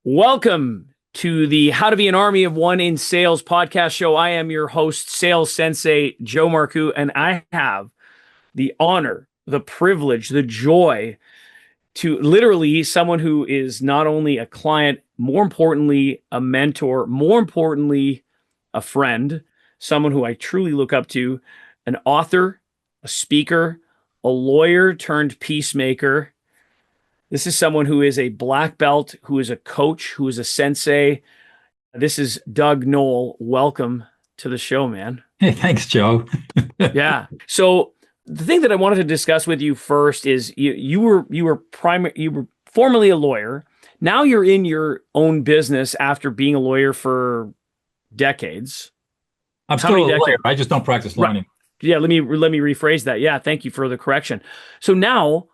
Welcome to the How to Be an Army of One in Sales podcast show. I am your host, Sales Sensei Joe Marcoux, and I have the honor, the privilege, the joy to literally someone who is not only a client, more importantly, a mentor, more importantly, a friend, someone who I truly look up to, an author, a speaker, a lawyer turned peacemaker. This is someone who is a black belt, who is a coach, who is a sensei. This is Doug Noll. Welcome to the show, man. Hey, thanks, Joe. Yeah. So the thing that I wanted to discuss with you first is you were formerly a lawyer. Now you're in your own business after being a lawyer for decades. I'm How still many a lawyer. decades? I just don't practice law Right. anymore. Yeah, let me rephrase that. Yeah, thank you for the correction. So now,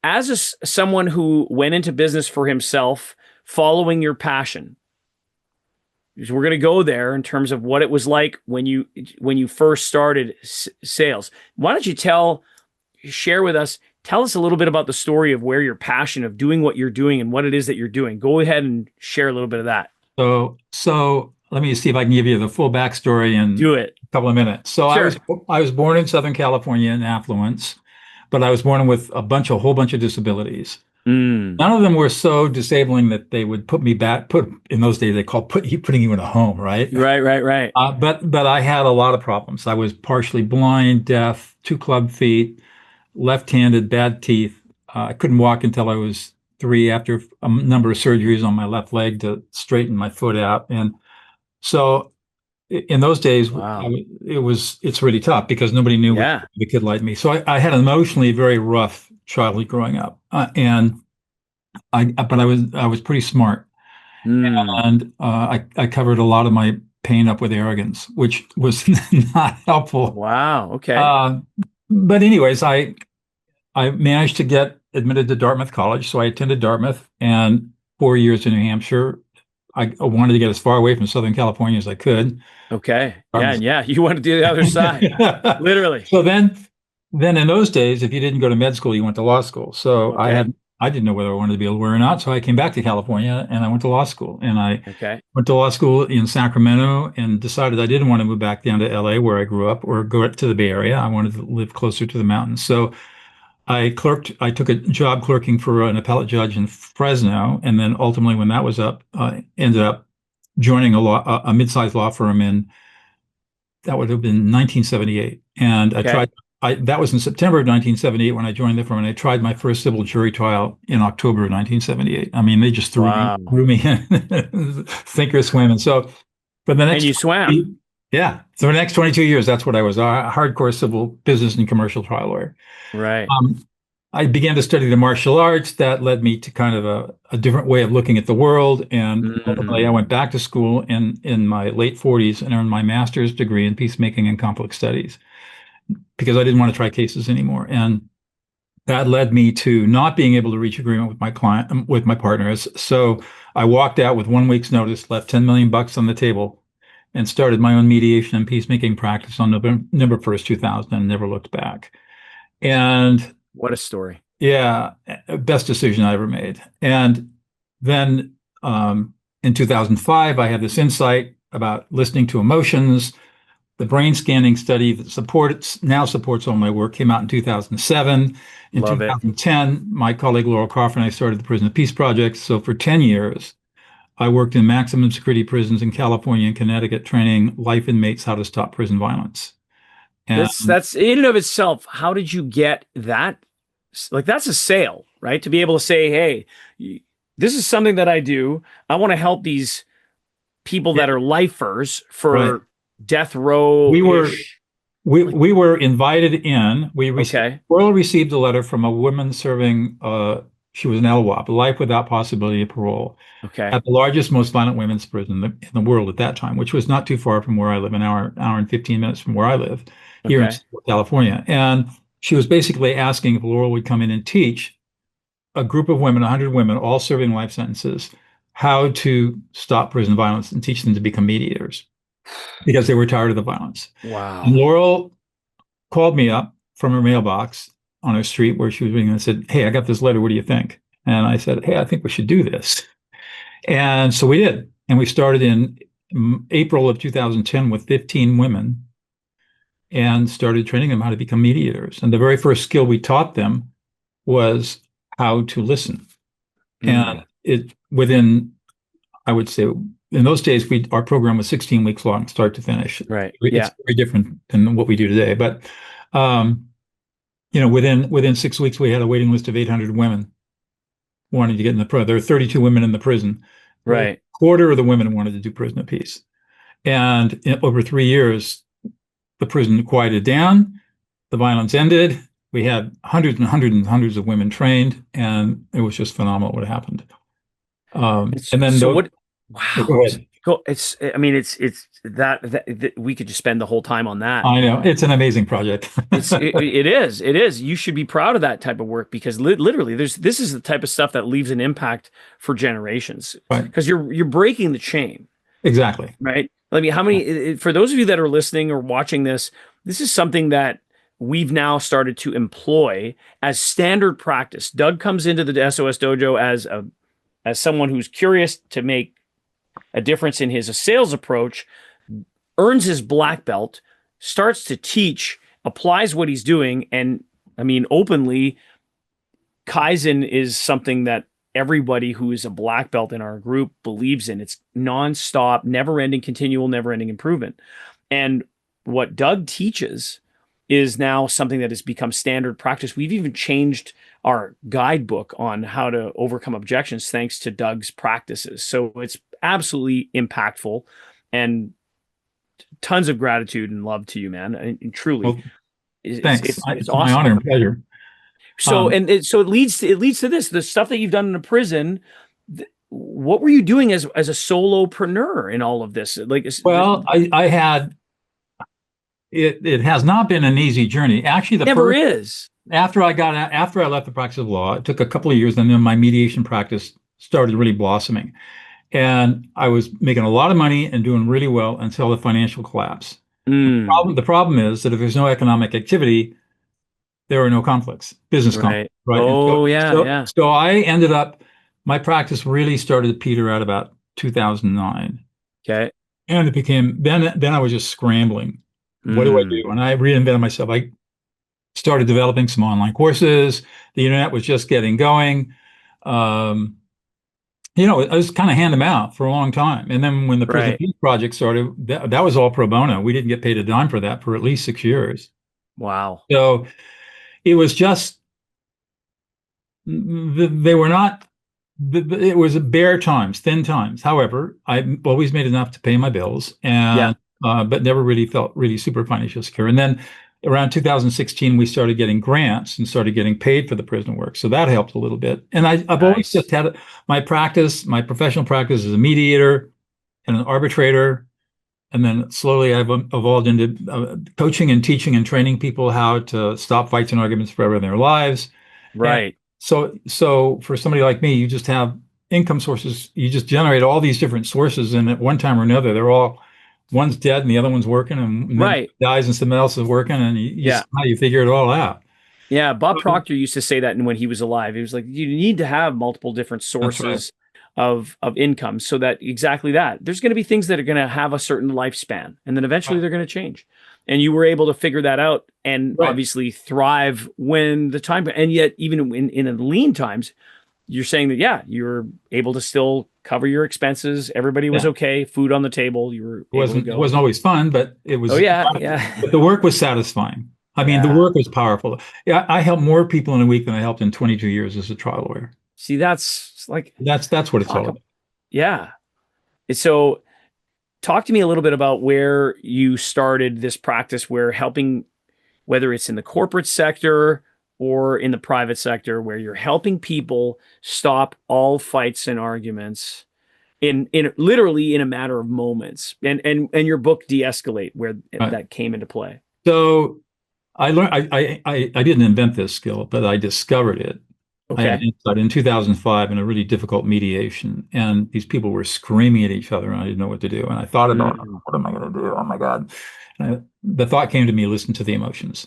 as someone who went into business for himself, following your passion, so we're going to go there in terms of what it was like when you first started sales. Why don't you share with us, tell us a little bit about the story of where your passion of doing what you're doing and what it is that you're doing. Go ahead and share a little bit of that. So let me see if I can give you the full backstory in Do it. a couple of minutes. So I Sure. was I was born in Southern California in affluence, but I was born with a whole bunch of disabilities. Mm. None of them were so disabling that they would put me back. Put in those days they called putting you in a home, right? Right. But I had a lot of problems. I was partially blind, deaf, two club feet, left-handed, bad teeth. I couldn't walk until I was 3 after a number of surgeries on my left leg to straighten my foot out. And so in those days, Wow. it's really tough because nobody knew what Yeah. a kid like me. So I had an emotionally very rough childhood growing up, but I was pretty smart, Mm. and I covered a lot of my pain up with arrogance, which was not helpful. Wow. Okay. Uh, but anyways, I managed to get admitted to Dartmouth College, so I attended Dartmouth and 4 years in New Hampshire. I wanted to get as far away from Southern California as I could. Okay. Yeah. Dartmouth. And yeah, you want to do the other side, literally. So then in those days, if you didn't go to med school, you went to law school. So Okay. I didn't know whether I wanted to be a lawyer or not. So I came back to California and I went to law school. And I Okay. went to law school in Sacramento and decided I didn't want to move back down to LA where I grew up or go to the Bay Area. I wanted to live closer to the mountains. So I took a job clerking for an appellate judge in Fresno, and then ultimately, when that was up, ended up joining a mid-sized law firm that would have been 1978. And Okay. that was in September of 1978 when I joined the firm, and I tried my first civil jury trial in October of 1978. I mean, they just Wow. threw me in, sink or swim. And so for the And next, you swam. yeah, for the next 22 years, that's what I was, a hardcore civil business and commercial trial lawyer. Right. Um, I began to study the martial arts. That led me to kind of a different way of looking at the world. And ultimately, I Mm. went back to school in my late 40s and earned my master's degree in peacemaking and conflict studies because I didn't want to try cases anymore. And that led me to not being able to reach agreement with with my partners. So I walked out with 1 week's notice, left 10 million bucks on the table, and started my own mediation and peacemaking practice on November 1st, 2000, and never looked back. And What a story. yeah, best decision I ever made. And then in 2005, I had this insight about listening to emotions. The brain scanning study that now supports all my work came out in 2007. In Love it. 2010, my colleague Laurel Crawford and I started the Prison of Peace Project. So for 10 years, I worked in maximum security prisons in California and Connecticut, training life inmates how to stop prison violence. And That's in and of itself. How did you get that? Like that's a sale, right? To be able to say, "Hey, this is something that I do. I want to help these people yeah, that are lifers right. for death row We were ish." we were invited in. Okay. Royal received a letter from a woman serving. She was an LWOP, life without possibility of parole, Okay. at the largest, most violent women's prison in the world at that time, which was not too far from where I live, an hour and 15 minutes from where I live here in Okay. California. And she was basically asking if Laurel would come in and teach a group of women, 100 women, all serving life sentences, how to stop prison violence and teach them to become mediators because they were tired of the violence. And Wow. Laurel called me up from her mailbox on her street where she was reading and said, "Hey, I got this letter. What do you think?" And I said, "Hey, I think we should do this." And so we did. And we started in April of 2010 with 15 women and started training them how to become mediators. And the very first skill we taught them was how to listen. And it within, I would say, in those days, our program was 16 weeks long, start to finish. Right. It's very different than what we do today. But within 6 weeks, we had a waiting list of 800 women wanting to get in the prison. There were 32 women in the prison. Right. A quarter of the women wanted to do prison of peace. And over 3 years, the prison quieted down, the violence ended. We had hundreds and hundreds and hundreds of women trained, and it was just phenomenal what happened. And then so what? Wow. Go ahead. It's. I mean, it's that we could just spend the whole time on that. I know it's an amazing project. It is. It is. You should be proud of that type of work because literally, this is the type of stuff that leaves an impact for generations. Right. Because you're breaking the chain. Exactly. Right. I mean, how many? For those of you that are listening or watching this, this is something that we've now started to employ as standard practice. Doug comes into the SOS Dojo as someone who's curious to make a difference in his sales approach, earns his black belt, starts to teach, applies what he's doing. And I mean, openly, Kaizen is something that everybody who is a black belt in our group believes in. It's nonstop, never-ending, continual, never-ending improvement. And what Doug teaches is now something that has become standard practice. We've even changed our guidebook on how to overcome objections thanks to Doug's practices. So it's absolutely impactful, and tons of gratitude and love to you, man. And truly, well, thanks. It's my awesome. honor and pleasure. So so it leads to this, the stuff that you've done in a prison. What were you doing as a solopreneur in all of this? Well, I had it has not been an easy journey. Actually, never is. After I left the practice of law, it took a couple of years, and then my mediation practice started really blossoming. And I was making a lot of money and doing really well until the financial collapse. The problem is that if there's no economic activity, there are no conflicts, business conflicts, right? Oh, So I ended up, my practice really started to peter out about 2009. Okay. And it became, then I was just scrambling. What do I do? And I reinvented myself. I started developing some online courses. The internet was just getting going. I was kind of hand them out for a long time. And then when the Prison Peace Project started, that was all pro bono. We didn't get paid a dime for that for at least 6 years. Wow. So it was just, they were not, it was bare times, thin times. However, I always made enough to pay my bills, and but never really felt really super financially secure. And then around 2016, we started getting grants and started getting paid for the prison work. So that helped a little bit. And I've always just had my professional practice as a mediator and an arbitrator. And then slowly I've evolved into coaching and teaching and training people how to stop fights and arguments forever in their lives. Right. And so for somebody like me, you just have income sources. You just generate all these different sources. And at one time or another, one's dead and the other one's working, and then dies and somebody else is working, and you figure it all out. Yeah, Bob Proctor used to say that when he was alive. He was like, you need to have multiple different sources of income, so that exactly that. There's going to be things that are going to have a certain lifespan, and then eventually they're going to change. And you were able to figure that out and obviously thrive when the time, and yet even in lean times, you're saying that, you're able to still cover your expenses. Everybody was okay. Food on the table. You were able to go. It wasn't always fun, but it was. But the work was satisfying. I mean, the work was powerful. Yeah, I helped more people in a week than I helped in 22 years as a trial lawyer. See, that's what it's all about. Yeah. So talk to me a little bit about where you started this practice, where helping, whether it's in the corporate sector or in the private sector, where you're helping people stop all fights and arguments in literally in a matter of moments, and your book De-Escalate, where that came into play. So I learned, I didn't invent this skill, but I discovered it. I had insight in 2005 in a really difficult mediation, and these people were screaming at each other, and I didn't know what to do. And I thought about, what am I going to do? Oh my God. The thought came to me, listen to the emotions.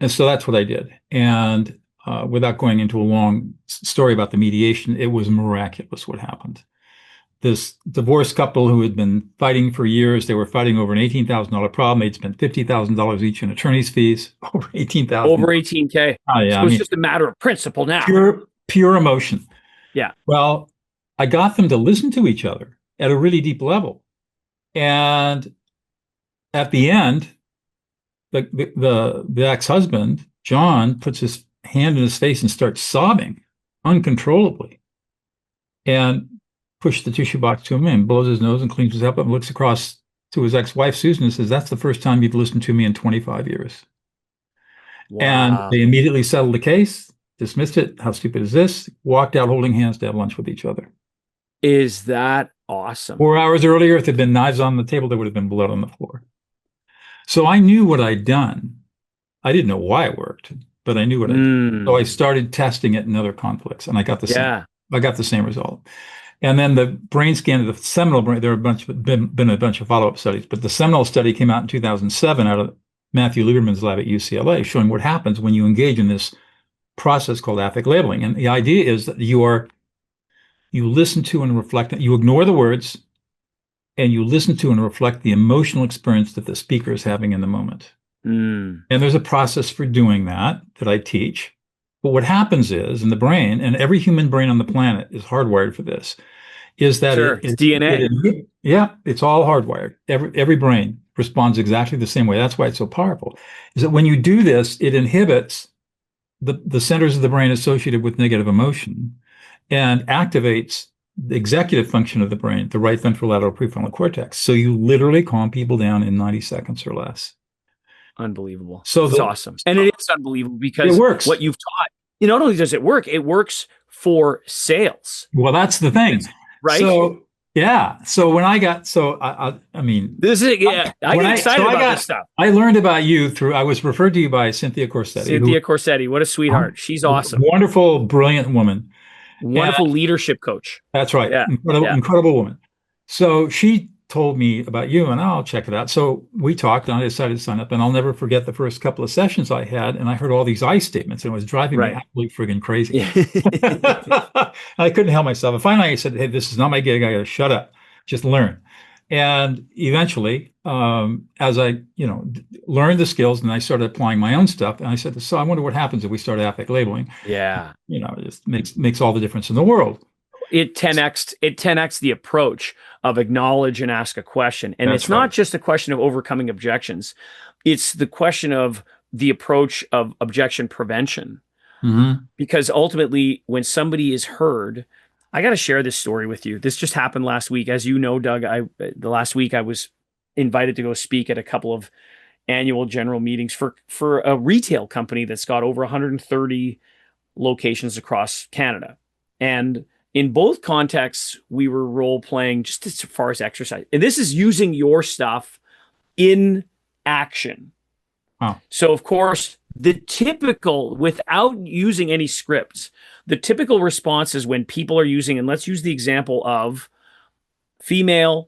And so that's what I did. And without going into a long story about the mediation, it was miraculous what happened. this divorced couple who had been fighting for years. They were fighting over an $18,000 problem. They'd spent $50,000 each in attorney's fees, over 18,000. Over 18K. Oh, yeah. So it's just a matter of principle now. Pure emotion. Yeah. Well, I got them to listen to each other at a really deep level. And at the end, the ex-husband, John, puts his hand in his face and starts sobbing uncontrollably, and pushed the tissue box to him and blows his nose and cleans his up and looks across to his ex-wife, Susan, and says, "That's the first time you've listened to me in 25 years. Wow. And they immediately settled the case, dismissed it. How stupid is this? Walked out holding hands to have lunch with each other. Is that awesome? 4 hours earlier, if there'd been knives on the table, there would have been blood on the floor. So I knew what I'd done. I didn't know why it worked, but I knew what I did. So I started testing it in other conflicts, and I got the same. I got the same result. And then the brain scan of the seminal brain, there have been a bunch of follow-up studies, but the seminal study came out in 2007 out of Matthew Lieberman's lab at UCLA, showing what happens when you engage in this process called affect labeling. And the idea is that you listen to and reflect, you ignore the words, and you listen to and reflect the emotional experience that the speaker is having in the moment. And there's a process for doing that I teach. But what happens is in the brain, and every human brain on the planet is hardwired for this, is that it's DNA. It's all hardwired. Every brain responds exactly the same way. That's why it's so powerful. Is that when you do this, it inhibits the centers of the brain associated with negative emotion and activates the executive function of the brain, the right ventrolateral prefrontal cortex. So you literally calm people down in 90 seconds or less. Unbelievable. So it's awesome. And it is unbelievable because it works. What you've taught, not only does it works for sales. Well, that's the thing. Right. So yeah. So when I got, I mean, this is, I get excited about this stuff. I learned about you I was referred to you by Cynthia Corsetti. Corsetti. What a sweetheart. She's awesome. Wonderful, brilliant woman. Wonderful leadership coach. That's right. Yeah. Incredible woman. So she told me about you, and I'll check it out. So we talked, and I decided to sign up, and I'll never forget the first couple of sessions I had, and I heard all these I statements, and it was driving me absolutely friggin' crazy. I couldn't help myself. And finally I said, "Hey, this is not my gig. I got to shut up, just learn." And eventually, as I, learned the skills and I started applying my own stuff, and I said, "So I wonder what happens if we start affect labeling." Yeah. It just makes all the difference in the world. It 10x the approach of acknowledge and ask a question. And it's not just a question of overcoming objections. It's the question of the approach of objection prevention. Because ultimately, when somebody is heard, I got to share this story with you. This just happened last week. As you know, Doug, the last week I was invited to go speak at a couple of annual general meetings for a retail company that's got over 130 locations across Canada. And in both contexts, we were role playing just as far as exercise. And this is using your stuff in action. Wow. So, of course, the typical, without using any scripts, the typical response is when people are using, and let's use the example of female,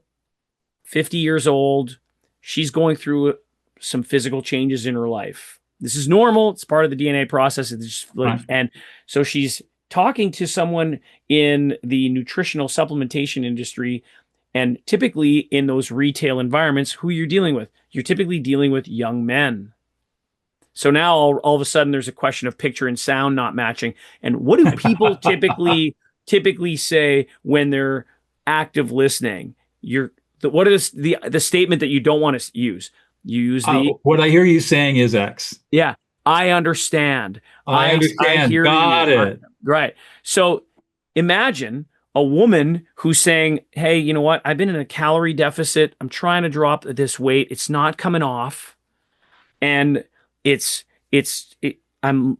50 years old, she's going through some physical changes in her life. This is normal. It's part of the DNA process. It's just and so she's talking to someone in the nutritional supplementation industry, and typically in those retail environments, who you're dealing with, you're typically dealing with young men. So now all of a sudden there's a question of picture and sound not matching. And what do people typically say when they're active listening? What is the statement that you don't want to use? You use what I hear you saying is X. Yeah. I understand. I understand. I hear Got it. Right. So imagine a woman who's saying, "Hey, you know what? I've been in a calorie deficit. I'm trying to drop this weight. It's not coming off. And I'm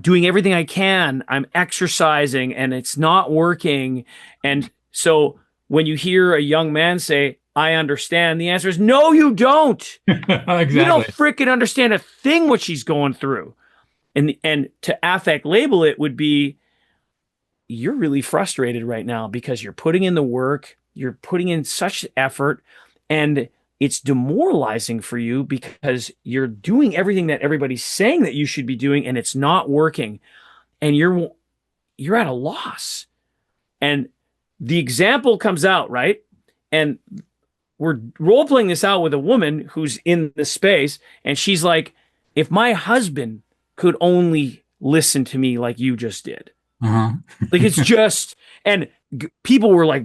doing everything I can. I'm exercising and it's not working." And so when you hear a young man say, "I understand," the answer is, no, you don't. Exactly. You don't freaking understand a thing what she's going through. And to affect label it would be, you're really frustrated right now because you're putting in the work, you're putting in such effort, and it's demoralizing for you because you're doing everything that everybody's saying that you should be doing and it's not working. And you're at a loss. And the example comes out, right? And we're role playing this out with a woman who's in the space, and she's like, if my husband could only listen to me like you just did. Uh-huh. Like it's just, and people were like,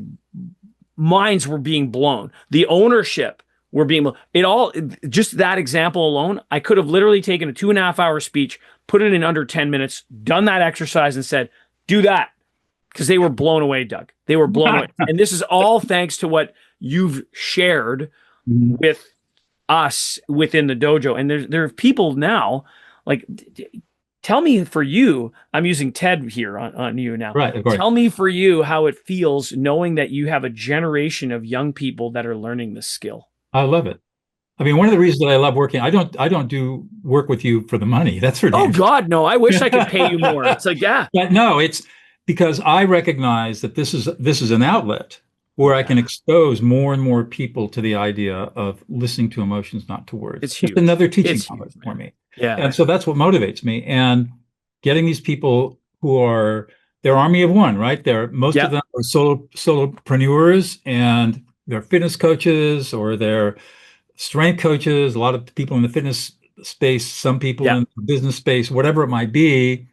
minds were being blown. The ownership were being, it all, just that example alone, I could have literally taken a 2.5 hour speech, put it in under 10 minutes, done that exercise and said, do that. Because they were blown away, Doug. They were blown away. And this is all thanks to what you've shared with us within the dojo. And there are people now, like, tell me for you, I'm using Ted here on you now. Right, of course. Tell me for you how it feels knowing that you have a generation of young people that are learning this skill. I love it. I mean, one of the reasons that I love working, I don't do work with you for the money. That's for damn Oh God, no! I wish I could pay you more. It's like, yeah, but no, it's because I recognize that this is an outlet where I can expose more and more people to the idea of listening to emotions, not to words. It's just huge. another teaching It's moment huge, for man. me. Yeah. And so that's what motivates me. And getting these people who are their army of one, right? Most of them are solopreneurs, and they're fitness coaches or they're strength coaches, a lot of people in the fitness space, some people in the business space, whatever it might be.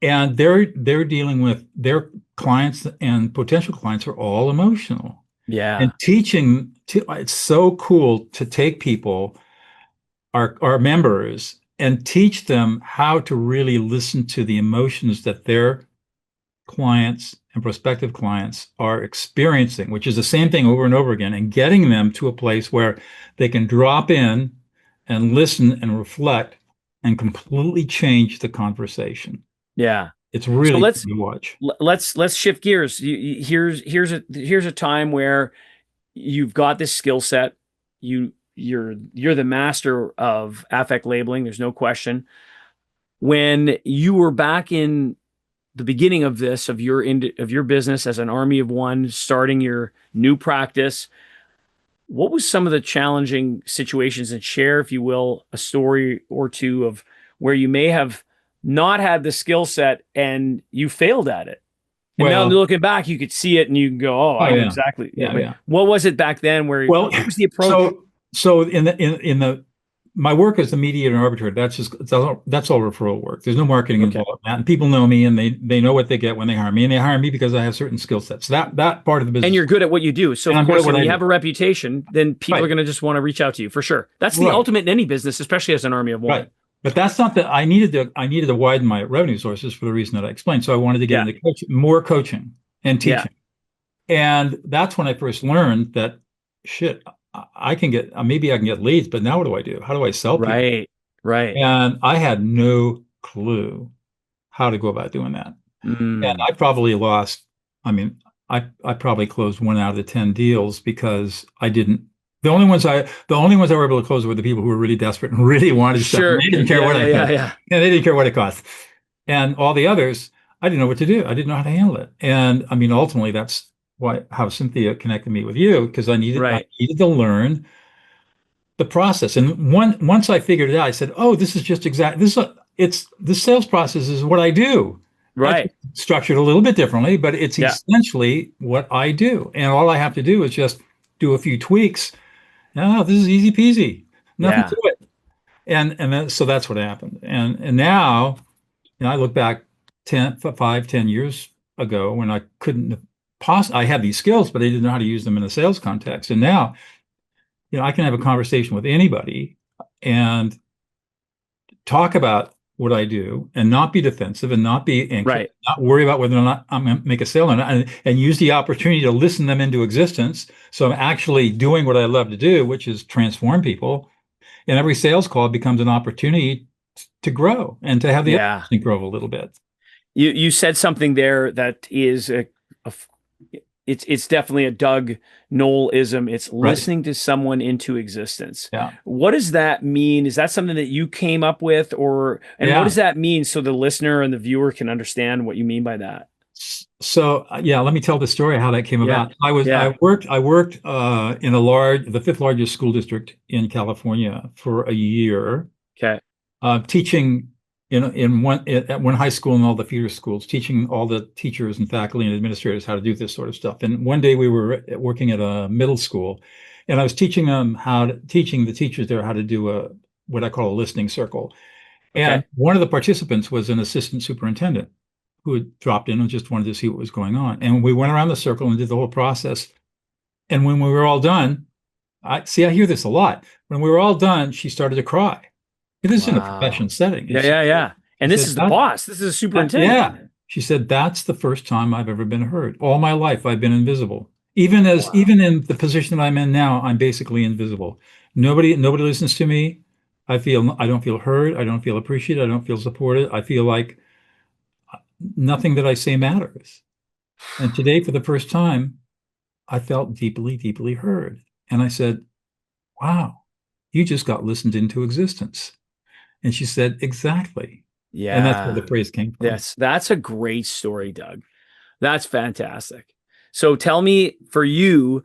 And they're dealing with their clients, and potential clients are all emotional. Yeah. And it's so cool to take people, our members, and teach them how to really listen to the emotions that their clients and prospective clients are experiencing, which is the same thing over and over again, and getting them to a place where they can drop in and listen and reflect and completely change the conversation. Yeah. It's really so fun to watch. Let's shift gears. Here's a time where you've got this skill set. You're the master of affect labeling. There's no question. When you were back in the beginning of your business as an army of one, starting your new practice, what was some of the challenging situations? And share, if you will, a story or two of where you may have not had the skill set and you failed at it. And now looking back, you could see it and you can go, "Oh, I know exactly." Yeah. What was it back then? What was the approach? So in my work as the mediator and arbitrator, that's all referral work. There's no marketing involved in that. And people know me, and they know what they get when they hire me, and they hire me because I have certain skill sets. That part of the business. And you're good at what you do. So of course, when you have a reputation, then people are going to just want to reach out to you for sure. That's the ultimate in any business, especially as an army of one. Right. But that's not that I needed to widen my revenue sources for the reason that I explained. So I wanted to get into more coaching and teaching. And that's when I first learned that shit, maybe I can get leads, but now what do I do? How do I sell people? Right. And I had no clue how to go about doing that. And I probably I probably closed 1 out of the 10 deals because I didn't. The only ones I were able to close were the people who were really desperate and really wanted stuff. And they didn't care what it cost. And they didn't care what it cost. And all the others, I didn't know what to do. I didn't know how to handle it. And I mean, ultimately, that's how Cynthia connected me with you, because I needed to learn the process. And once I figured it out, I said, "Oh, this is just the sales process is what I do." Right. It's structured a little bit differently, but it's essentially what I do. And all I have to do is just do a few tweaks. Oh, this is easy peasy. Nothing to it. And so that's what happened. And now, I look back 10 years ago when I couldn't I had these skills, but I didn't know how to use them in a sales context. And now, I can have a conversation with anybody and talk about what I do and not be defensive and not be anxious, not worry about whether or not I'm going to make a sale or not, and use the opportunity to listen them into existence. So I'm actually doing what I love to do, which is transform people. And every sales call becomes an opportunity to grow and to have the opportunity to grow a little bit. You said something there that is it's definitely a Doug Noll-ism. It's listening to someone into existence. Yeah. What does that mean? Is that something that you came up with, what does that mean so the listener and the viewer can understand what you mean by that? So let me tell the story of how that came about. I worked in the 5th largest school district in California for a year. Okay. Teaching at one high school and all the feeder schools, teaching all the teachers and faculty and administrators how to do this sort of stuff. And one day we were working at a middle school, and I was teaching teaching the teachers there how to do what I call a listening circle. Okay. And one of the participants was an assistant superintendent who had dropped in and just wanted to see what was going on. And we went around the circle and did the whole process. And when we were all done, I hear this a lot. When we were all done, she started to cry. This is in a Wow. professional setting. Yeah, yeah, yeah. And this said, is the boss. This is a superintendent. yeah. She said, that's the first time I've ever been heard. All my life, I've been invisible. Even Wow. in the position that I'm in now, I'm basically invisible. Nobody listens to me. I don't feel heard. I don't feel appreciated. I don't feel supported. I feel like nothing that I say matters. And today, for the first time, I felt deeply, deeply heard. And I said, wow, you just got listened into existence. And she said, exactly. And that's where Yeah. the phrase came from. Yes, that's a great story, Doug. That's fantastic. So tell me, for you,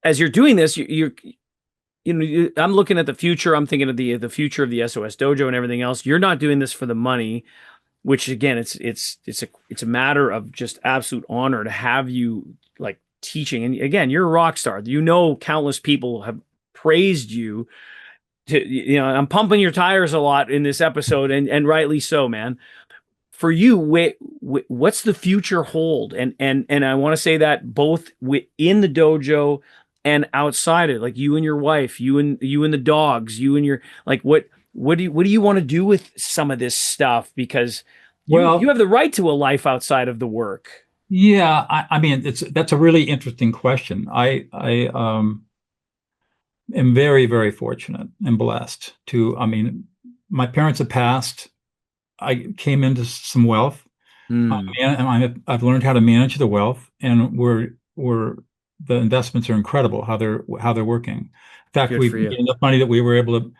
as you're doing this, I'm looking at the future. I'm thinking of the future of the SOS Dojo and everything else. You're not doing this for the money, which again, it's a matter of just absolute honor to have you like teaching. And again, you're a rock star. Countless people have praised you. I'm pumping your tires a lot in this episode, and rightly so, man. For you, what's the future hold? And I want to say that both within the dojo and outside it, like you and your wife, you and the dogs, you and your like what do you want to do with some of this stuff? Because you Well, have the right to a life outside of the work. yeah, I mean, that's a really interesting question. I am very, very fortunate and blessed I mean, my parents have passed. I came into some wealth. Hmm. I've learned how to manage the wealth, and the investments are incredible how they're working. In fact, Good we've for made you. enough money that we were able to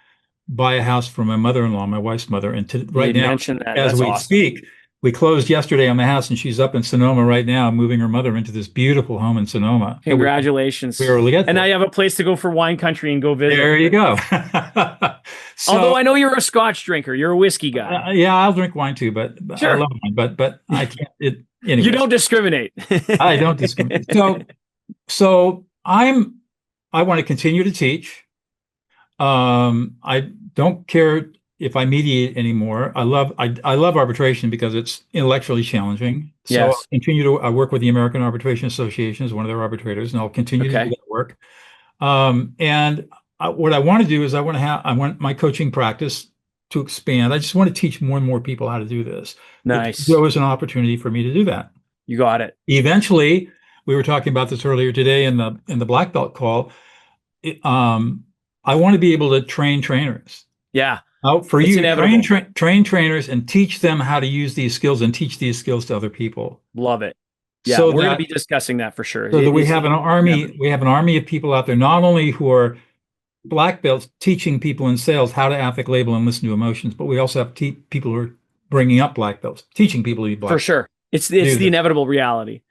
buy a house for my mother-in-law, my wife's mother. And You right now, mentioned that. as That's we awesome. speak, we closed yesterday on the house, and she's up in Sonoma right now, moving her mother into this beautiful home in Sonoma that we Congratulations. were able to get And now for. you have a place to go for wine country and go visit. There you go. Although So, I know you're a Scotch drinker, you're a whiskey guy. yeah, I'll drink wine too, but I Sure. love wine, but I can't. You Anyways, don't discriminate. I don't discriminate. So I want to continue to teach. I don't care if I mediate anymore. I love arbitration because it's intellectually challenging. So I'll Yes. continue to work with the American Arbitration Association as one of their arbitrators, and I'll continue to do Okay. that work. And what I want to do is I want my coaching practice to expand. I just want to teach more and more people how to do this. There Nice. was an opportunity for me to do that. You got it. Eventually, we were talking about this earlier today in the black belt call. it- um, I want to be able to train trainers. Yeah. Out for It's you, inevitable. train trainers and teach them how to use these skills and teach these skills to other people. Love it. Yeah. So We're going to that be discussing that for sure. so that It's inevitable. we have an army of people out there, not only who are black belts teaching people in sales how to affect, label, and listen to emotions, but we also have people who are bringing up black belts, teaching people to be For black belts sure. It's to do the this. inevitable reality.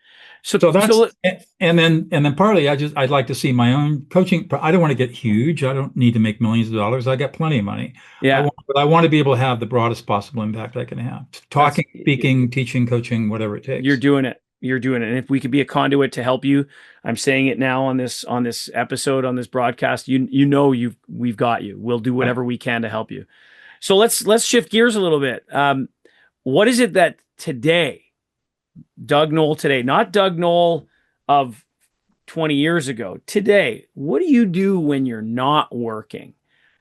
So, So so that's let- and then partly I'd like to see my own coaching. I don't want to get huge. I don't need to make millions of dollars. I got plenty of money. yeah, But I want to be able to have the broadest possible impact I can have. that's, Talking, speaking, teaching, coaching, whatever it you're takes. doing it. You're doing it. And if we could be a conduit to help you, I'm saying it now on this episode, on this broadcast, we've got you. We'll do Right. whatever we can to help you. So let's shift gears a little bit. What is it that today, Doug Noll today, not Doug Noll of 20 years ago, today, what do you do when you're not working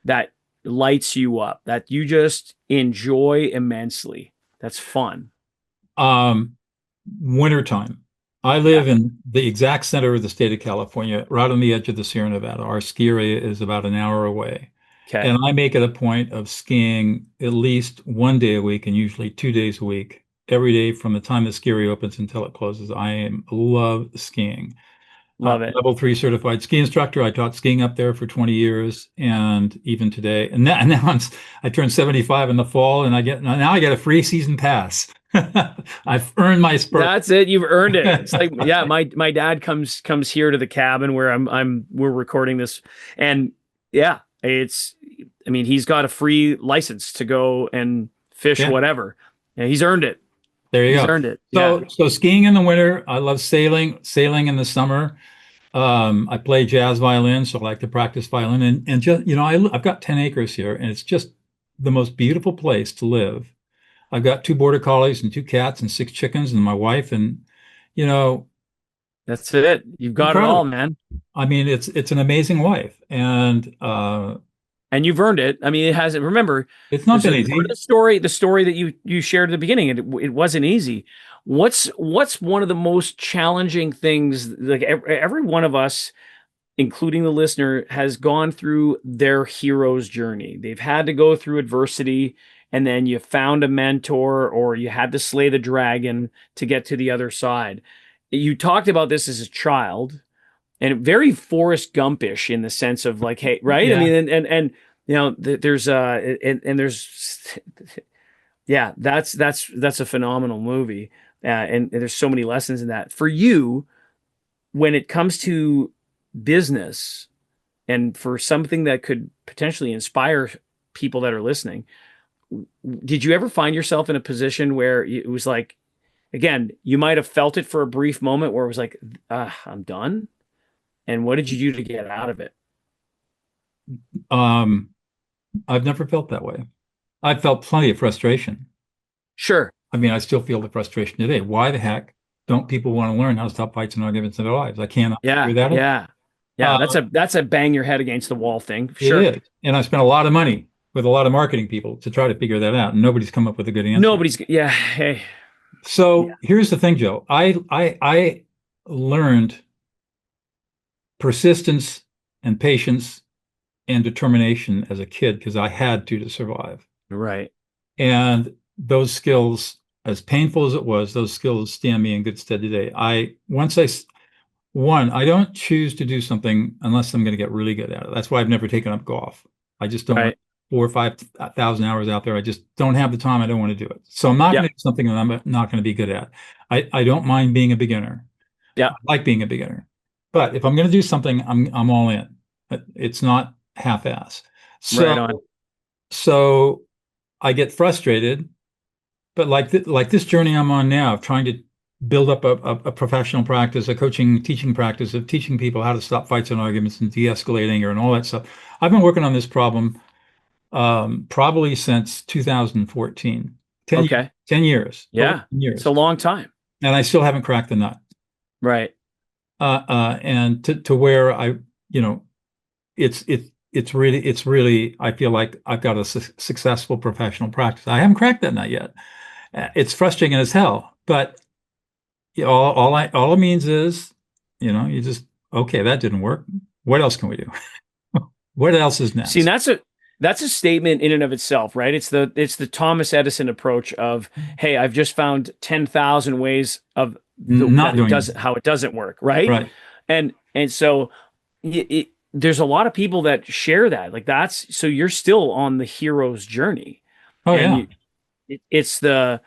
that lights you up, that you just enjoy immensely? That's fun. Um, Wintertime. I Yeah. live in the exact center of the state of California, right on the edge of the Sierra Nevada. Our ski area is about an hour away. Okay. And I make it a point of skiing at least one day a week and usually 2 days a week, every day from the time the ski area opens until it closes. Love skiing. Love it. Level 3 certified ski instructor. I taught skiing up there for 20 years, and even today. And now I turned 75 in the fall, and now I get a free season pass. I've earned my spur. That's it. You've earned it. It's like, yeah, my dad comes here to the cabin where we're recording this. And yeah, I mean, he's got a free license to go and fish, Yeah. whatever. Yeah, he's earned it. There you He's go. earned it. Yeah. So skiing in the winter. I love sailing in the summer. I play jazz violin, so I like to practice violin. And just, I've got 10 acres here, and it's just the most beautiful place to live. I've got 2 border collies and 2 cats and 6 chickens and my wife, and you know, That's it. You've got it all, incredible. man. I mean, it's an amazing life, and And you've earned it. I mean, it hasn't. Remember, it's not there's been a part of easy. the story that you shared at the beginning. It wasn't easy. What's one of the most challenging things? Like every one of us, including the listener, has gone through their hero's journey. They've had to go through adversity, and then you found a mentor, or you had to slay the dragon to get to the other side. You talked about this as a child, and very Forrest Gumpish in the sense of like, hey, right? I Yeah. mean, and there's and there's yeah, that's a phenomenal movie, and there's so many lessons in that for you when it comes to business and for something that could potentially inspire people that are listening. Did you ever find yourself in a position where it was like, again, you might have felt it for a brief moment where it was like, I'm done? And what did you do to get out of it? Um, I've never felt that way. I've felt plenty of frustration. Sure. I mean, I still feel the frustration today. Why the heck don't people want to learn how to stop fights and arguments in their lives? I cannot Yeah. figure that out. Yeah. Yeah. Uh, That's a bang your head against the wall thing. it Sure. is. And I spent a lot of money with a lot of marketing people to try to figure that out. And nobody's come up with a good answer. Yeah. Hey. Yeah. So here's the thing, Joe. I learned persistence and patience and determination as a kid because I had to survive. Right. And those skills, as painful as it was, those skills stand me in good stead today. I don't choose to do something unless I'm going to get really good at it. That's why I've never taken up golf. I just don't want Right. 4 or 5 thousand hours out there. I just don't have the time. I don't want to do it. So I'm not Yeah. going to do something that I'm not going to be good at. I don't mind being a beginner. Yeah. I like being a beginner. But if I'm going to do something, I'm all in. It's not half-ass. Right on. So I get frustrated, but like this journey I'm on now of trying to build up a professional practice, a coaching, teaching practice of teaching people how to stop fights and arguments and de-escalate anger and all that stuff. I've been working on this problem probably since 2014, 10, Okay. 10 years, over Yeah. 10 It's a years, long time. and I still haven't cracked the nut. Right. And to where you know, it's really, I feel like I've got a successful professional practice. I haven't cracked that nut yet. It's frustrating as hell, but all it means is, you just, okay, that didn't work. What else can we do? What else is See, and next? that's a statement in and of itself, right? It's the Thomas Edison approach of, hey, I've just found 10,000 ways of Not that it doing does it. how it doesn't work, right? Right. And so there's a lot of people that share that. Like that's so you're still on the hero's journey, Oh and yeah. it's the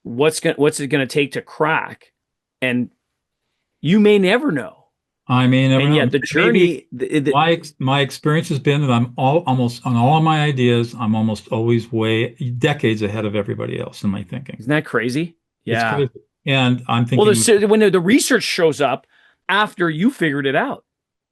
what's it going to take to crack, and you may never know. I mean, never And know. yet the Maybe journey, my experience has been that I'm almost on all of my ideas. I'm almost always way decades ahead of everybody else in my thinking. isn't that crazy? It's Yeah. crazy. And I'm Well, thinking, when the research shows up after you figured it out,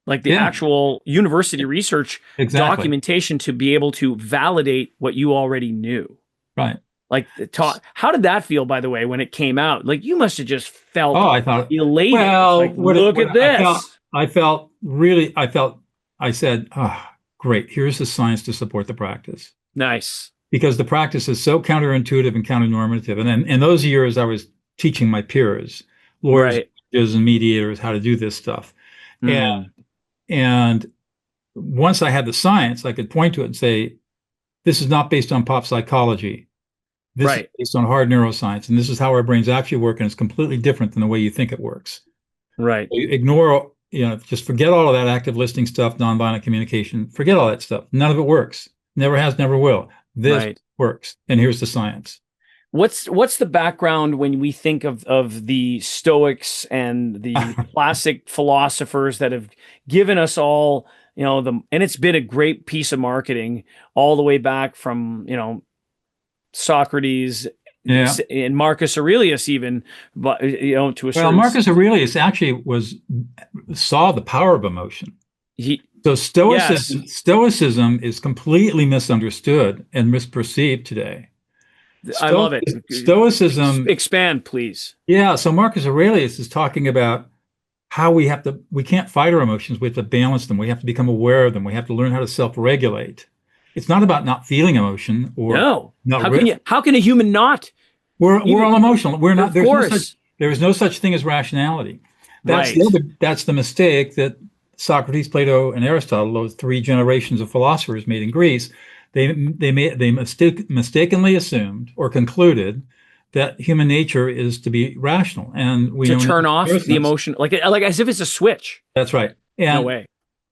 like the yeah, actual university research exactly. documentation to be able to validate what you already knew. Right. Like the talk, how did that feel, by the way, when it came out? Like you must have just felt Oh, I thought, elated. It's well, like, look what at I this. felt really, I said, oh, great. Here's the science to support the practice. Nice. Because the practice is so counterintuitive and counternormative. And then in those years, I was teaching my peers, lawyers, Right. judges, and mediators how to do this stuff. And, Mm. and once I had the science, I could point to it and say, this is not based on pop psychology. This is Right. based on hard neuroscience. And this is how our brains actually work. And it's completely different than the way you think it works. Right. You ignore, just forget all of that active listening stuff, nonviolent communication. Forget all that stuff. None of it works. Never has, never will. This Right. works. And here's the science. What's the background when we think of the Stoics and the classic philosophers that have given us all, and it's been a great piece of marketing all the way back from, Socrates Yeah. and Marcus Aurelius even, but to a Well, certain Marcus Aurelius actually saw the power of emotion. he So yes, Stoicism is completely misunderstood and misperceived today. I love it. Stoicism, Expand, please. yeah. So Marcus Aurelius is talking about how we can't fight our emotions. We have to balance them. We have to become aware of them. We have to learn how to self-regulate. It's not about not feeling emotion or No, not. how can a human not We're even? all emotional. We're not. Of course, There is no such thing as rationality. right. That's the mistake that Socrates, Plato, and Aristotle, those three generations of philosophers, made in Greece. Mistakenly assumed or concluded that human nature is to be rational, and we To know turn off the neuroscience. emotion, like as if it's a switch. That's right. No way.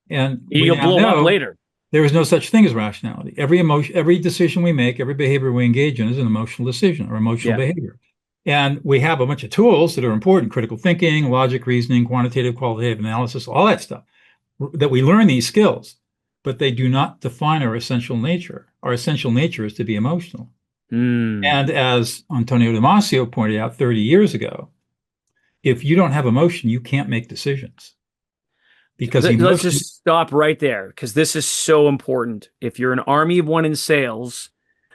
And we You'll now blow up know later. there is no such thing as rationality. Every emotion, every decision we make, every behavior we engage in is an emotional decision or emotional Yeah. behavior. And we have a bunch of tools that are important: critical thinking, logic, reasoning, quantitative, qualitative analysis, all that stuff, that we learn these skills, but they do not define our essential nature. Our essential nature is to be emotional. Mm. And as Antonio Damasio pointed out 30 years ago, if you don't have emotion, you can't make decisions because Let's emotion. just stop right there because this is so important. If you're an army of one in sales,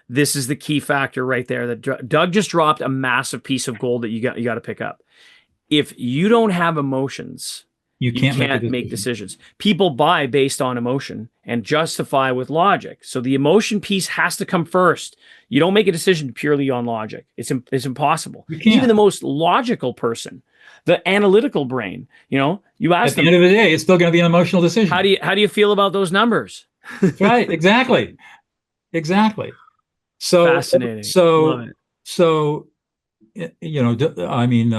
this is the key factor right there. That Doug just dropped a massive piece of gold that you got to pick up. If you don't have emotions, You you can't make a can't make decision. decisions. People buy based on emotion and justify with logic. So the emotion piece has to come first. You don't make a decision purely on logic. It's impossible. You Even can't. the most logical person, the analytical brain, you At ask the end them, of the day, it's still going to be an emotional decision. how do you feel about those numbers? That's right. Exactly. Exactly. So, Fascinating. Love so, it. so, I mean,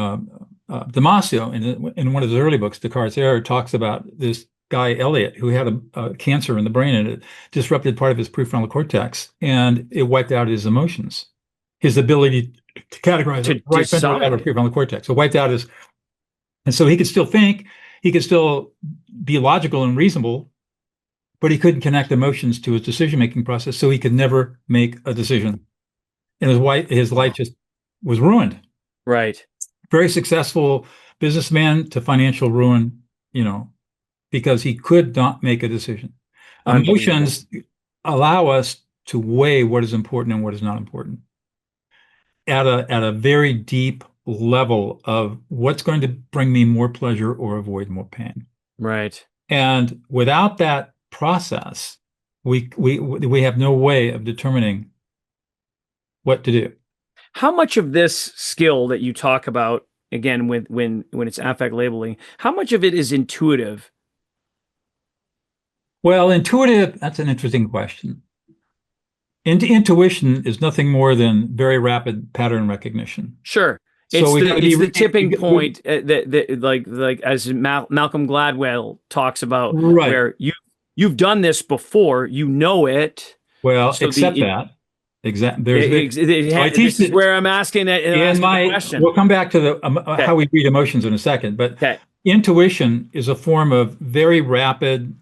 Damasio in one of his early books, Descartes' Error, talks about this guy Eliot who had a cancer in the brain, and it disrupted part of his prefrontal cortex, and it wiped out his emotions, his ability to categorize To the right ventral and lateral decide. prefrontal cortex. So wiped out his, and so he could still think, he could still be logical and reasonable, but he couldn't connect emotions to his decision-making process, so he could never make a decision. And his life just was ruined. Right. Very successful businessman to financial ruin, because he could not make a decision. Unbelievable. Emotions allow us to weigh what is important and what is not important at a very deep level of what's going to bring me more pleasure or avoid more pain. Right. And without that process, we have no way of determining what to do. How much of this skill that you talk about again when it's affect labeling, how much of it is intuitive? Well, intuitive, that's an interesting question. Intuition is nothing more than very rapid pattern recognition. Sure. So we got to be It's the tipping point that like as Malcolm Gladwell talks about right. where you've done this before, you know it. Well, So except the that. So I teach this is it where I'm asking the question. we'll come back to the Okay. how we read emotions in a second, but Okay. intuition is a form of very rapid,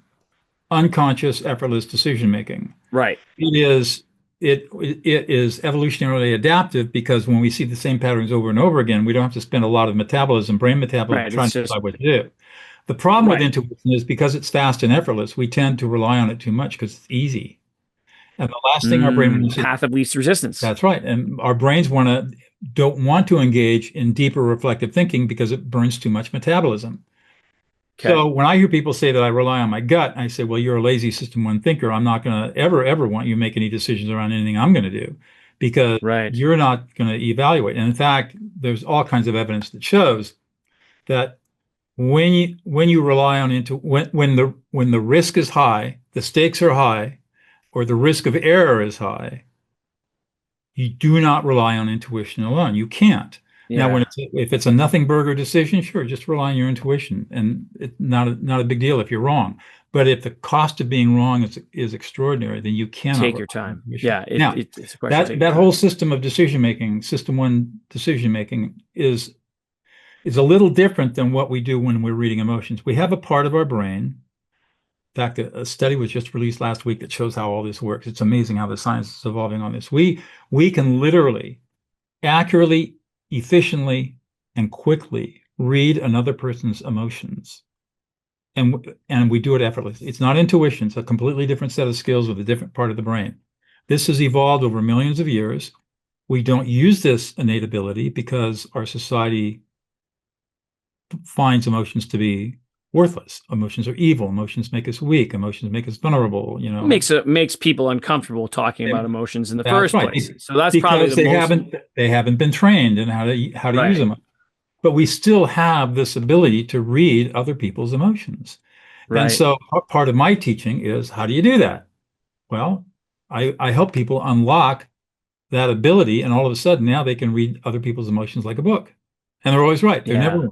unconscious, effortless decision making. Right. It is evolutionarily adaptive because when we see the same patterns over and over again, we don't have to spend a lot of brain metabolism Right. trying It's to just decide what to do. The problem with right. intuition is because it's fast and effortless, we tend to rely on it too much because it's easy. And the last thing our brain wants to, Path of least resistance. that's right. And our brains don't want to engage in deeper reflective thinking because it burns too much metabolism. Okay. So when I hear people say that I rely on my gut, I say, well, you're a lazy system one thinker. I'm not going to ever want you to make any decisions around anything I'm going to do because Right. you're not going to evaluate. And in fact, there's all kinds of evidence that shows that when you rely on when the risk is high, the stakes are high, or the risk of error is high, you do not rely on intuition alone. You can't. Now, Yeah. if it's a nothing burger decision, sure, just rely on your intuition, and it's not a big deal if you're wrong. But if the cost of being wrong is extraordinary, then you cannot Take rely your on time. intuition. Yeah. Now, It's a question of taking that your time. whole system of decision making, system one decision making, is a little different than what we do when we're reading emotions. We have a part of our brain fact, a study was just released last week that shows how all this works. It's amazing how the science is evolving on this. We can literally, accurately, efficiently, and quickly read another person's emotions. And we do it effortlessly. It's not intuition. It's a completely different set of skills with a different part of the brain. This has evolved over millions of years. We don't use this innate ability because our society finds emotions to be worthless. Emotions are evil. Emotions make us weak. Emotions make us vulnerable, you know. Makes people uncomfortable talking about emotions in the That's first right. place. So that's probably Because the most they haven't been trained in how to use right. them. But we still have this ability to read other people's emotions. And Right. so part of my teaching is, how do you do that? Well, I help people unlock that ability, and all of a sudden now they can read other people's emotions like a book. And they're always right. They're never Yeah.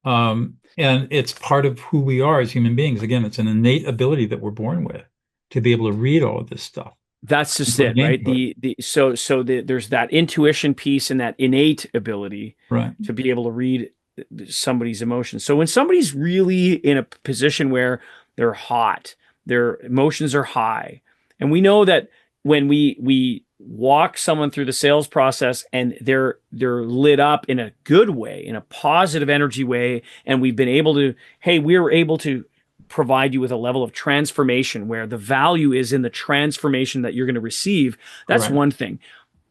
wrong. And it's part of who we are as human beings. Again, it's an innate ability that we're born with to be able to read all of this stuff That's and just put a it, name right? to it. There's that intuition piece and that innate ability Right. to be able to read somebody's emotions. So when somebody's really in a position where they're hot, their emotions are high, and we know that when we walk someone through the sales process and they're lit up in a good way, in a positive energy way, and we've been able to, hey, we're able to provide you with a level of transformation where the value is in the transformation that you're going to receive. That's Correct. one thing.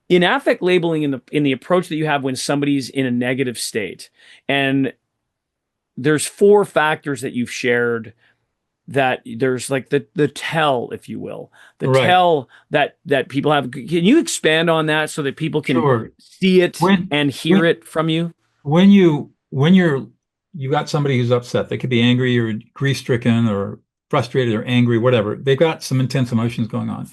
In affect labeling, in the approach that you have when somebody's in a negative state, and there's 4 factors that you've shared, that there's like the tell, if you will, the Right. tell that people have. Can you expand on that so that people can Sure. see it When and hear when it from you? when you got somebody who's upset, they could be angry or grief-stricken or frustrated or angry, whatever. They've got some intense emotions going on.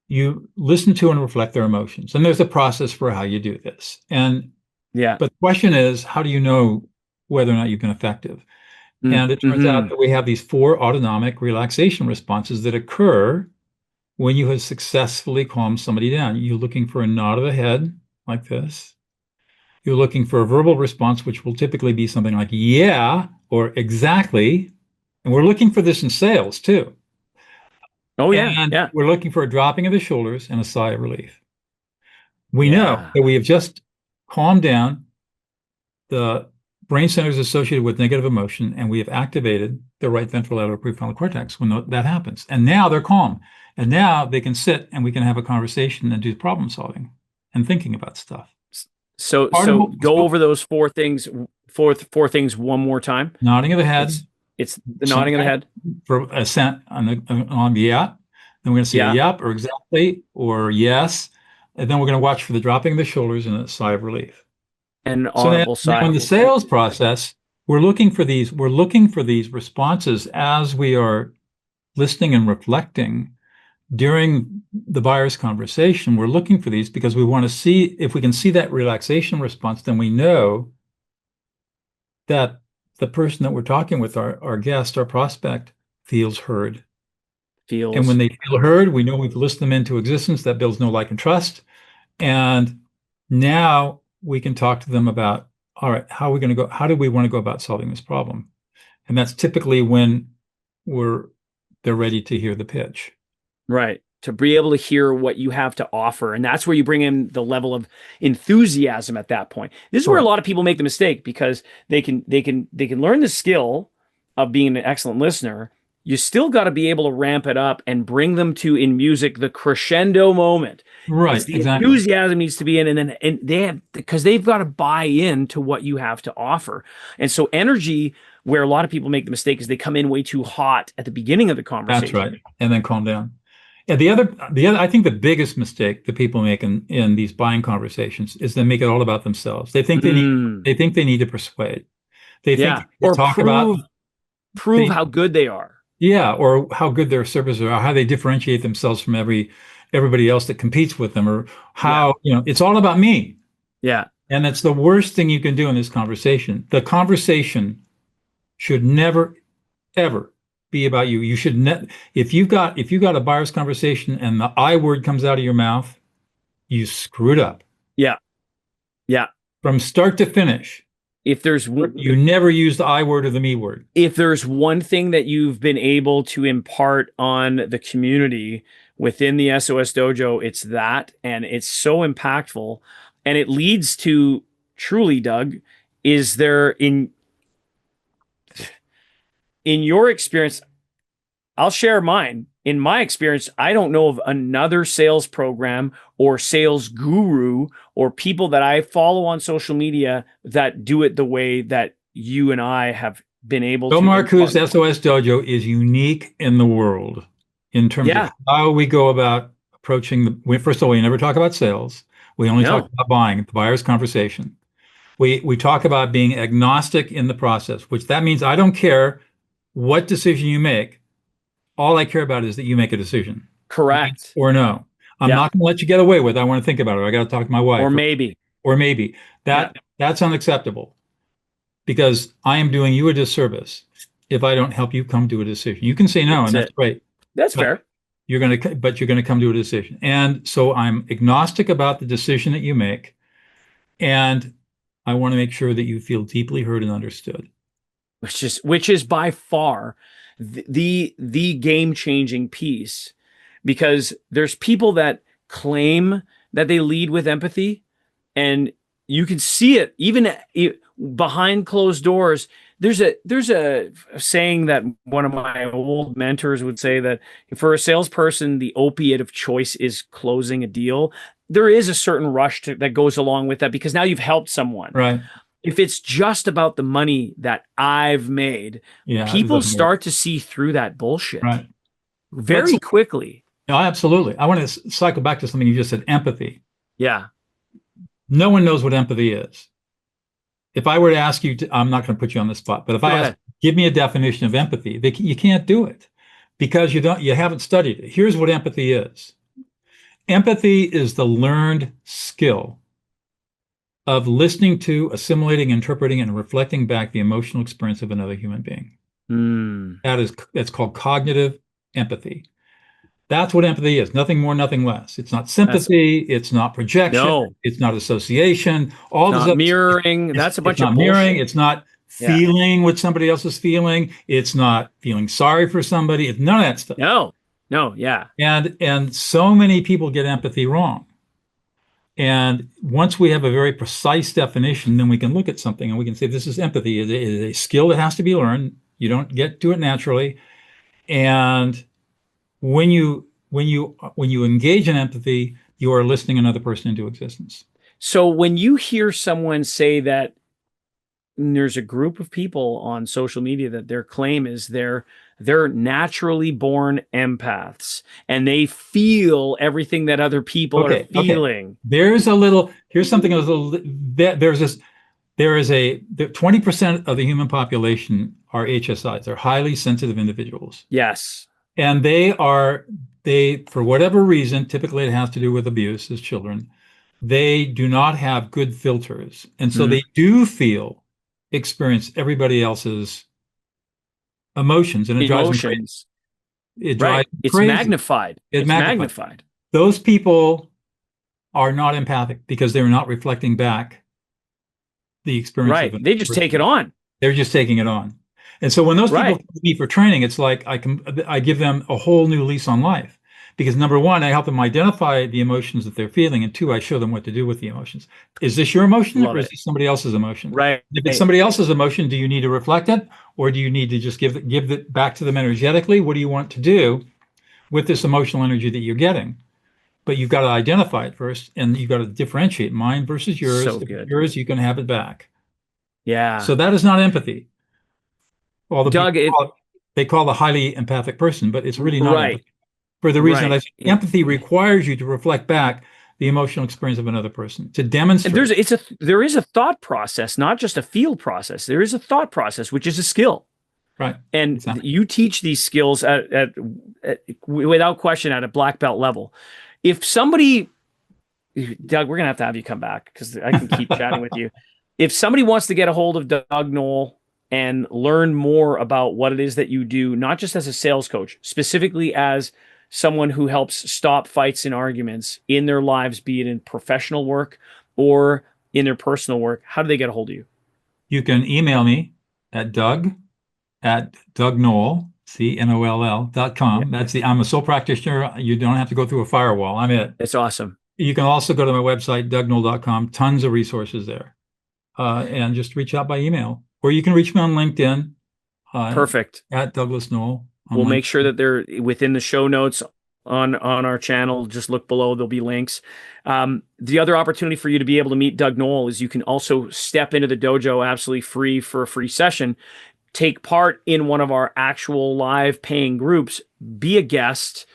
You listen to and reflect their emotions. And there's a process for how you do this. Yeah. But the question is, how do you know whether or not you've been effective? And it turns out Mm-hmm. that we have these 4 autonomic relaxation responses that occur when you have successfully calmed somebody down. You're looking for a nod of the head like this. You're looking for a verbal response, which will typically be something like, yeah, or exactly. And we're looking for this in sales too. Oh yeah, And yeah, we're looking for a dropping of the shoulders and a sigh of relief. We know yeah. that we have just calmed down the brain centers associated with negative emotion, and we have activated the right ventrolateral prefrontal cortex when that happens. And now they're calm. And now they can sit and we can have a conversation and do problem solving and thinking about stuff. So Part of so what go over those 4 things, four things one more time. nodding of the head, It's the some nodding of the kind head. for assent on the yeah. Then we're going to say a Yeah, yep or exactly or yes. And then we're going to watch for the dropping of the shoulders and a sigh of relief. an So now, audible now sigh. in the sales process, we're looking for these responses as we are listening and reflecting during the buyer's conversation. We're looking for these because we want to see if we can see that relaxation response, then we know that the person that we're talking with, our guest, our prospect, feels heard. And when Feels they feel heard, we know we've listened them into existence. That builds no like and trust. And now we can talk to them about, all right, how do we want to go about solving this problem? And that's typically when they're ready to hear the pitch. right to be able to hear what you have to offer, and that's where you bring in the level of enthusiasm at that point. This is where a Correct. lot of people make the mistake, because they can learn the skill of being an excellent listener. You still got to be able to ramp it up and bring them to, in music, the crescendo moment. It's Right, the exactly. enthusiasm needs to be in, and they have, because they've got to buy in to what you have to offer. And so energy, where a lot of people make the mistake, is they come in way too hot at the beginning of the That's conversation. right. And then calm down. And the other, I think the biggest mistake that people make in these buying conversations is they make it all about themselves. Mm, they think they need to persuade. They think yeah, they need to or talk about prove they how good they are. yeah, or how good their services are, or how they differentiate themselves from everybody else that competes with them, or Yeah, how, it's all about me. yeah, And that's the worst thing you can do in this conversation. The conversation should never, ever be about you. You should ne if you got a buyer's conversation and the I word comes out of your mouth, you screwed up yeah, yeah. from start to finish. if there's You never use the I word or the me word. if there's one thing that you've been able to impart on the community within the SOS dojo, it's that, and it's so impactful, and it leads to truly, Doug, is there in your experience, I'll share mine. In my experience, I don't know of another sales program or sales guru or people that I follow on social media that do it the way that you and I have been able Bill to Marcou's impart. SOS Dojo is unique in the world in terms of Yeah, how we go about approaching first of all, we never talk about sales. We only talk no, about buying, the buyer's conversation. We talk about being agnostic in the process, which that means I don't care what decision you make. All I care about is that you make a decision, yes correct. or no. I'm Yeah, not going to let you get away with it. I want to think about it. I got to talk to my or wife, maybe. or maybe Yeah, that's unacceptable because I am doing you a disservice if I don't help you come to a decision. You can say no, that's and that's it. great, That's but fair. you're going to come to a decision. And so I'm agnostic about the decision that you make, and I want to make sure that you feel deeply heard and understood. Which is by far the game changing piece, because there's people that claim that they lead with empathy, and you can see it even behind closed doors. There's a saying that one of my old mentors would say, that for a salesperson, the opiate of choice is closing a deal. There is a certain rush that goes along with that, because now you've helped someone. Right. If it's just about the money that I've made, Yeah, it people doesn't work. start to see through that bullshit Right. Let's, very quickly. no, absolutely. I want to cycle back to something you just said, empathy. Yeah. No one knows what empathy is. If I were to ask you, I'm not going to put you on the spot, but if I Go ask, ahead. give me a definition of empathy, you can't do it because you haven't studied it. Here's what empathy is. Empathy is the learned skill of listening to, assimilating, interpreting, and reflecting back the emotional experience of another human being. Mm. That's called cognitive empathy. That's what empathy is. Nothing more, nothing less. It's not That's sympathy. It's not projection. no, It's not association. All this not other stuff. mirroring. That's a It's bunch of not mirroring. bullshit. It's not Yeah. feeling what somebody else is feeling. It's not feeling sorry for somebody. It's none of that stuff. No, no, yeah. And so many people get empathy wrong. And once we have a very precise definition, then we can look at something and we can say this is empathy. It is a skill that has to be learned. You don't get to it naturally. And when you engage in empathy, you are listening another person into existence. So when you hear someone say that there's a group of people on social media that their claim is they're naturally born empaths and they feel everything that other people are Okay. feeling. Here's something a little, there is 20% of the human population are HSIs. They're highly sensitive individuals. Yes. And for whatever reason, typically it has to do with abuse as children, they do not have good filters. And so Mm. they experience everybody else's emotions, and it drives them crazy. Emotions. It drives Right. them It's crazy. magnified. It It's magnifies. magnified. Those people are not empathic because they're not reflecting back the experience of Right. another They just take it person. on. They're just taking it on. And so when those people Right. come to me for training, it's like I give them a whole new lease on life. Because number one, I help them identify the emotions that they're feeling, and two, I show them what to do with the emotions. Is this your emotion Love or is it. this somebody else's emotion? Right. If it's somebody else's emotion, do you need to reflect it, or do you need to just give it back to them energetically? What do you want to do with this emotional energy that you're getting? But you've got to identify it first, and you've got to differentiate mine versus yours. So If it's good. yours, you can have it back. Yeah. So that is not empathy. All the Doug, people they call the highly empathic person, but it's really not right. empathy. For the reason that I Right. say empathy requires you to reflect back the emotional experience of another person to And demonstrate. there is a thought process, not just a feel process. There is a thought process, which is a skill. Right. And Exactly. you teach these skills without question at a black belt level. If somebody, Doug, we're gonna have to have you come back because I can keep chatting with you. If somebody wants to get a hold of Doug Noll and learn more about what it is that you do, not just as a sales coach, specifically as someone who helps stop fights and arguments in their lives, be it in professional work or in their personal work, how do they get a hold of you? You can email me at Doug@DougNoll, Yeah, CNOLL.com. I'm a sole practitioner. You don't have to go through a firewall. I'm it. it's awesome. You can also go to my website, DougNoll.com. Tons of resources there. And just reach out by email. Or you can reach me on LinkedIn, uh, Perfect. at Douglas Noll on We'll make sure LinkedIn. that they're within the show notes on our channel. Just look below; there'll be links. The other opportunity for you to be able to meet Doug Noll is you can also step into the dojo absolutely free for a free session. Take part in one of our actual live paying groups. Be a guest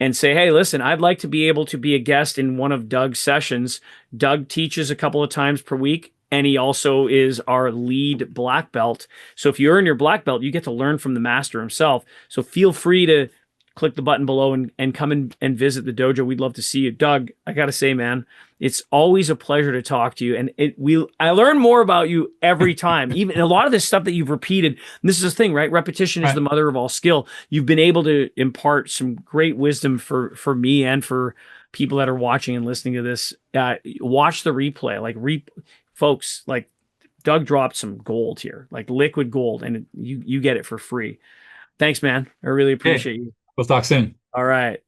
and say, hey, listen, I'd like to be able to be a guest in one of Doug's sessions. Doug teaches a couple of times per week, and he also is our lead black belt. So if you earn your black belt, you get to learn from the master himself. So feel free to click the button below and come in and visit the dojo. We'd love to see you. Doug, I got to say, man, it's always a pleasure to talk to you. And I learn more about you every time. Even a lot of this stuff that you've repeated. And this is the thing, right? Repetition is Right. the mother of all skill. You've been able to impart some great wisdom for me and for people that are watching and listening to this. Watch the replay, folks, like Doug dropped some gold here, like liquid gold, and you get it for free. Thanks, man. I really Okay. appreciate you. We'll talk soon. All right.